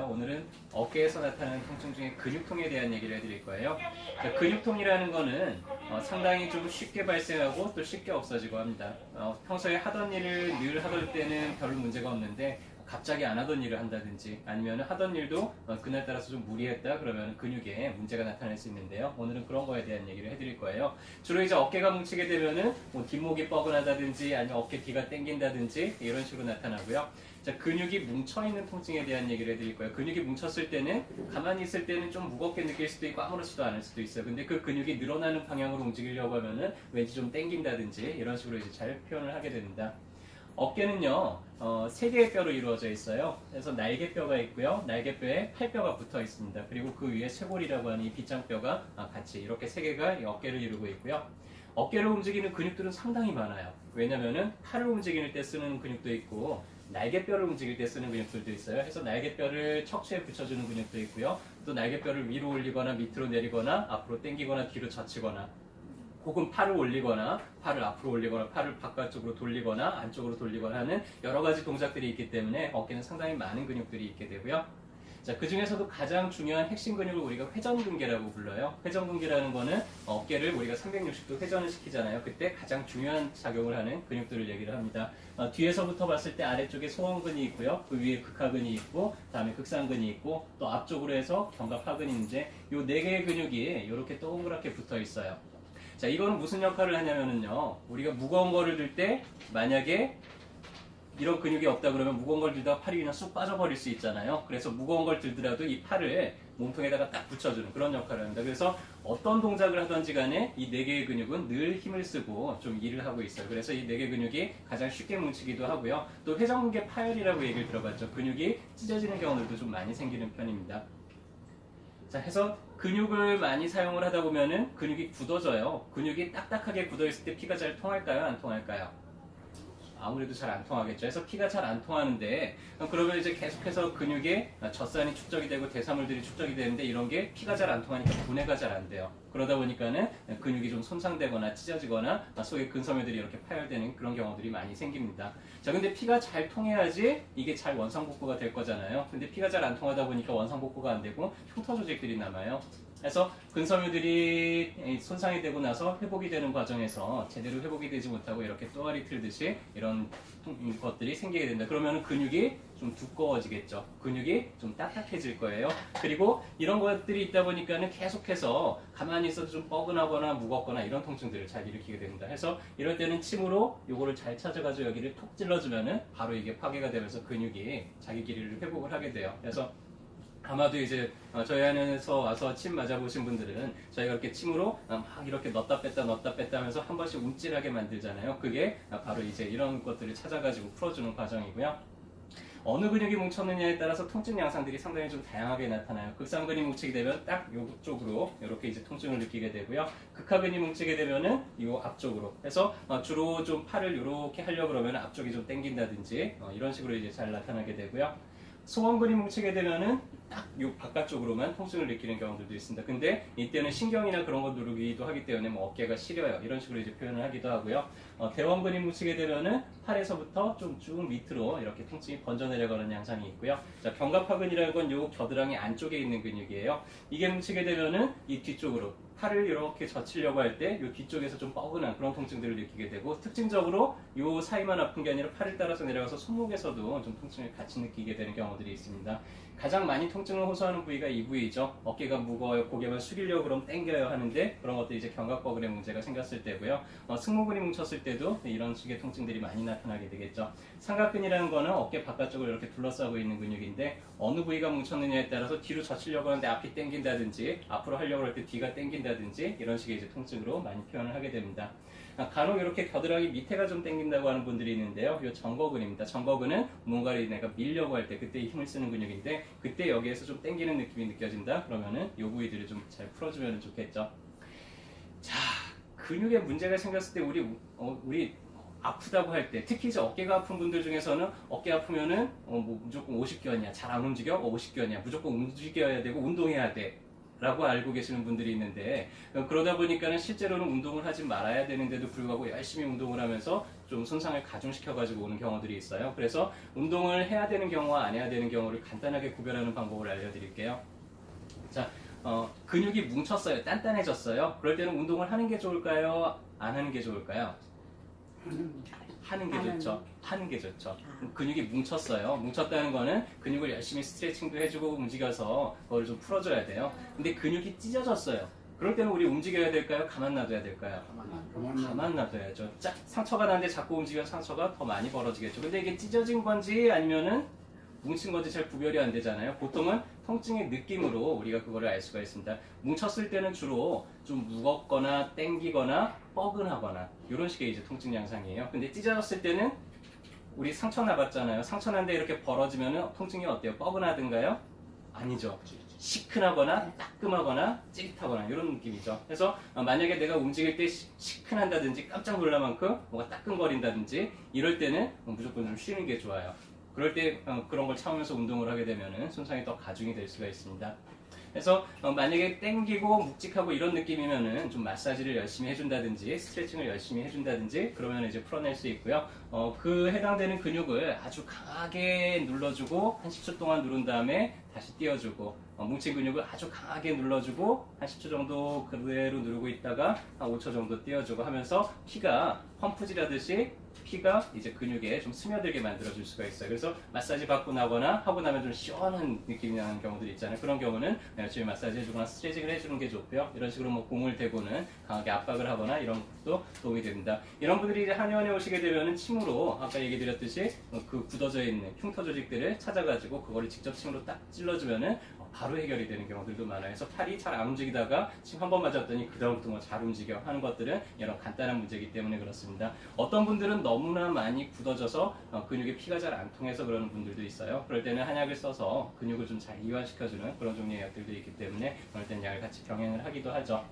오늘은 어깨에서 나타나는 통증 중에 근육통에 대한 얘기를 해드릴 거예요. 자, 근육통이라는 거는 상당히 좀 쉽게 발생하고 또 쉽게 없어지고 합니다. 평소에 하던 일을 늘 하던 때는 별로 문제가 없는데 갑자기 안 하던 일을 한다든지 아니면 하던 일도 그날 따라서 좀 무리했다 그러면 근육에 문제가 나타날 수 있는데요. 오늘은 그런 거에 대한 얘기를 해드릴 거예요. 주로 이제 어깨가 뭉치게 되면은 뭐 뒷목이 뻐근하다든지 아니면 어깨 뒤가 당긴다든지 이런 식으로 나타나고요. 자, 근육이 뭉쳐있는 통증에 대한 얘기를 해드릴 거예요. 근육이 뭉쳤을 때는 가만히 있을 때는 좀 무겁게 느낄 수도 있고 아무렇지도 않을 수도 있어요. 근데 그 근육이 늘어나는 방향으로 움직이려고 하면은 왠지 좀 당긴다든지 이런 식으로 이제 잘 표현을 하게 됩니다. 어깨는요, 세 개의 뼈로 이루어져 있어요. 그래서 날개뼈가 있고요. 날개뼈에 팔뼈가 붙어 있습니다. 그리고 그 위에 쇄골이라고 하는 이 빗장뼈가 같이 이렇게 세 개가 이 어깨를 이루고 있고요. 어깨를 움직이는 근육들은 상당히 많아요. 왜냐면은 팔을 움직일 때 쓰는 근육도 있고, 날개뼈를 움직일 때 쓰는 근육들도 있어요. 그래서 날개뼈를 척추에 붙여주는 근육도 있고요. 또 날개뼈를 위로 올리거나 밑으로 내리거나 앞으로 당기거나 뒤로 젖히거나 혹은 팔을 올리거나 팔을 앞으로 올리거나 팔을 바깥쪽으로 돌리거나 안쪽으로 돌리거나 하는 여러 가지 동작들이 있기 때문에 어깨는 상당히 많은 근육들이 있게 되고요. 자, 그 중에서도 가장 중요한 핵심 근육을 우리가 회전근개라고 불러요. 회전근개라는 거는 어깨를 우리가 360도 회전을 시키잖아요. 그때 가장 중요한 작용을 하는 근육들을 얘기를 합니다. 뒤에서부터 봤을 때 아래쪽에 소원근이 있고요. 그 위에 극하근이 있고, 다음에 극상근이 있고, 또 앞쪽으로 해서 견갑하근이 있는데 이 네 개의 근육이 이렇게 동그랗게 붙어 있어요. 자, 이거는 무슨 역할을 하냐면은요, 우리가 무거운 거를 들 때 만약에 이런 근육이 없다 그러면 무거운 걸 들다가 팔이 그냥 쑥 빠져버릴 수 있잖아요. 그래서 무거운 걸 들더라도 이 팔을 몸통에다가 딱 붙여주는 그런 역할을 합니다. 그래서 어떤 동작을 하든지 간에 이 네 개의 근육은 늘 힘을 쓰고 좀 일을 하고 있어요. 그래서 이 네 개 근육이 가장 쉽게 뭉치기도 하고요. 또 회전근개 파열이라고 얘기를 들어봤죠. 근육이 찢어지는 경우들도 좀 많이 생기는 편입니다. 자, 해서 근육을 많이 사용을 하다 보면은 근육이 굳어져요. 근육이 딱딱하게 굳어있을 때 피가 잘 통할까요? 안 통할까요? 아무래도 잘 안 통하겠죠. 그래서 피가 잘 안 통하는데 그러면 이제 계속해서 근육에 젖산이 축적이 되고 대사물들이 축적이 되는데 이런 게 피가 잘 안 통하니까 분해가 잘 안 돼요. 그러다 보니까는 근육이 좀 손상되거나 찢어지거나 속에 근섬유들이 이렇게 파열되는 그런 경우들이 많이 생깁니다. 자, 근데 피가 잘 통해야지 이게 잘 원상복구가 될 거잖아요. 근데 피가 잘 안 통하다 보니까 원상복구가 안 되고 흉터 조직들이 남아요. 그래서 근섬유들이 손상이 되고 나서 회복이 되는 과정에서 제대로 회복이 되지 못하고 이렇게 또아리 틀듯이 이런 것들이 생기게 된다. 그러면 근육이 좀 두꺼워지겠죠. 근육이 좀 딱딱해질 거예요. 그리고 이런 것들이 있다 보니까는 계속해서 가만히 있어도 좀 뻐근하거나 무겁거나 이런 통증들을 잘 일으키게 됩니다. 그래서 이럴 때는 침으로 요거를 잘 찾아가지고 여기를 톡 찔러주면은 바로 이게 파괴가 되면서 근육이 자기 길이를 회복을 하게 돼요. 그래서 아마도 이제 저희 안에서 와서 침 맞아보신 분들은 저희가 이렇게 침으로 막 이렇게 넣었다 뺐다 하면서 한 번씩 움찔하게 만들잖아요. 그게 바로 이제 이런 것들을 찾아가지고 풀어주는 과정이고요. 어느 근육이 뭉쳤느냐에 따라서 통증 양상들이 상당히 좀 다양하게 나타나요. 극상근이 뭉치게 되면 딱 이쪽으로 이렇게 이제 통증을 느끼게 되고요. 극하근이 뭉치게 되면은 이 앞쪽으로 해서 주로 좀 팔을 이렇게 하려고 그러면 앞쪽이 좀 당긴다든지 이런 식으로 이제 잘 나타나게 되고요. 소원근이 뭉치게 되면은 딱 요 바깥쪽으로만 통증을 느끼는 경우들도 있습니다. 근데 이때는 신경이나 그런 거 누르기도 하기 때문에 뭐 어깨가 시려요. 이런 식으로 이제 표현을 하기도 하고요. 대원근이 뭉치게 되면은 팔에서부터 좀 쭉 밑으로 이렇게 통증이 번져 내려가는 양상이 있고요. 자, 견갑하근이라는 건 요 겨드랑이 안쪽에 있는 근육이에요. 이게 뭉치게 되면은 이 뒤쪽으로 팔을 이렇게 젖히려고 할 때 이 뒤쪽에서 좀 뻐근한 그런 통증들을 느끼게 되고 특징적으로 이 사이만 아픈 게 아니라 팔을 따라서 내려가서 손목에서도 좀 통증을 같이 느끼게 되는 경우들이 있습니다. 가장 많이 통증을 호소하는 부위가 이 부위죠. 어깨가 무거워요. 고개만 숙이려고 그럼 당겨요 하는데 그런 것들이 이제 견갑버근에 문제가 생겼을 때고요. 승모근이 뭉쳤을 때도 이런 식의 통증들이 많이 나타나게 되겠죠. 삼각근이라는 거는 어깨 바깥쪽을 이렇게 둘러싸고 있는 근육인데 어느 부위가 뭉쳤느냐에 따라서 뒤로 젖히려고 하는데 앞이 당긴다든지 앞으로 하려고 할 때 뒤가 당긴다든지 이런 식의 이제 통증으로 많이 표현을 하게 됩니다. 간혹 이렇게 겨드랑이 밑에가 좀 당긴다고 하는 분들이 있는데요. 이 정거근입니다. 정거근은 뭔가를 내가 밀려고 할 때 그때 힘을 쓰는 근육인데 그때 여기에서 좀 당기는 느낌이 느껴진다. 그러면은 이 부위들을 좀 잘 풀어주면 좋겠죠. 자, 근육에 문제가 생겼을 때 우리 아프다고 할 때 특히 이제 어깨가 아픈 분들 중에서는 어깨 아프면은 뭐 무조건 50견이야. 잘 안 움직여? 50견이야. 무조건 움직여야 되고 운동해야 돼. 라고 알고 계시는 분들이 있는데 그러다 보니까는 실제로는 운동을 하지 말아야 되는데도 불구하고 열심히 운동을 하면서 좀 손상을 가중시켜가지고 오는 경우들이 있어요. 그래서 운동을 해야 되는 경우와 안 해야 되는 경우를 간단하게 구별하는 방법을 알려드릴게요. 자, 근육이 뭉쳤어요. 단단해졌어요. 그럴 때는 운동을 하는 게 좋을까요? 안 하는 게 좋을까요? 하는 게 좋죠. 하는 게 좋죠. 근육이 뭉쳤어요. 뭉쳤다는 거는 근육을 열심히 스트레칭도 해주고 움직여서 그걸 좀 풀어줘야 돼요. 근데 근육이 찢어졌어요. 그럴 때는 우리 움직여야 될까요? 가만 놔둬야 될까요? 가만 놔둬야죠. 상처가 나는데 자꾸 움직이면 상처가 더 많이 벌어지겠죠. 근데 이게 찢어진 건지 아니면은 뭉친 건지 잘 구별이 안 되잖아요. 보통은 통증의 느낌으로 우리가 그거를 알 수가 있습니다. 뭉쳤을 때는 주로 좀 무겁거나 땡기거나 뻐근하거나 이런 식의 이제 통증 양상이에요. 근데 찢어졌을 때는 우리 상처 나봤잖아요. 상처 난데 이렇게 벌어지면 통증이 어때요? 뻐근하든가요? 아니죠. 시큰하거나 따끔하거나 찌릿하거나 이런 느낌이죠. 그래서 만약에 내가 움직일 때 시큰한다든지 깜짝 놀랄 만큼 뭐가 따끔거린다든지 이럴 때는 무조건 좀 쉬는 게 좋아요. 그럴 때 그런 걸 참으면서 운동을 하게 되면 손상이 더 가중이 될 수가 있습니다. 그래서 만약에 땡기고 묵직하고 이런 느낌이면은 좀 마사지를 열심히 해준다든지 스트레칭을 열심히 해준다든지 그러면 이제 풀어낼 수 있고요. 그 해당되는 근육을 아주 강하게 눌러주고 한 10초 동안 누른 다음에 다시 띄워주고 뭉친 근육을 아주 강하게 눌러주고 한 10초 정도 그대로 누르고 있다가 한 5초 정도 띄워주고 하면서 피가 펌프질하듯이 피가 이제 근육에 좀 스며들게 만들어줄 수가 있어요. 그래서 마사지 받고 나거나 하고 나면 좀 시원한 느낌이 나는 경우들이 있잖아요. 그런 경우는 열심히 마사지 해주거나 스트레칭을 해주는 게 좋고요. 이런 식으로 뭐 공을 대고는 강하게 압박을 하거나 이런 것도 도움이 됩니다. 이런 분들이 이제 한의원에 오시게 되면은 침으로 아까 얘기 드렸듯이 그 굳어져 있는 흉터 조직들을 찾아가지고 그거를 직접 침으로 딱 찔러주면은 바로 해결이 되는 경우들도 많아요. 그래서 팔이 잘 안 움직이다가 침 한 번 맞았더니 그다음부터 뭐 잘 움직여 하는 것들은 이런 간단한 문제이기 때문에 그렇습니다. 어떤 분들은 너무나 많이 굳어져서 근육에 피가 잘 안 통해서 그러는 분들도 있어요. 그럴 때는 한약을 써서 근육을 좀 잘 이완시켜주는 그런 종류의 약들도 있기 때문에 그럴 때는 약을 같이 병행을 하기도 하죠.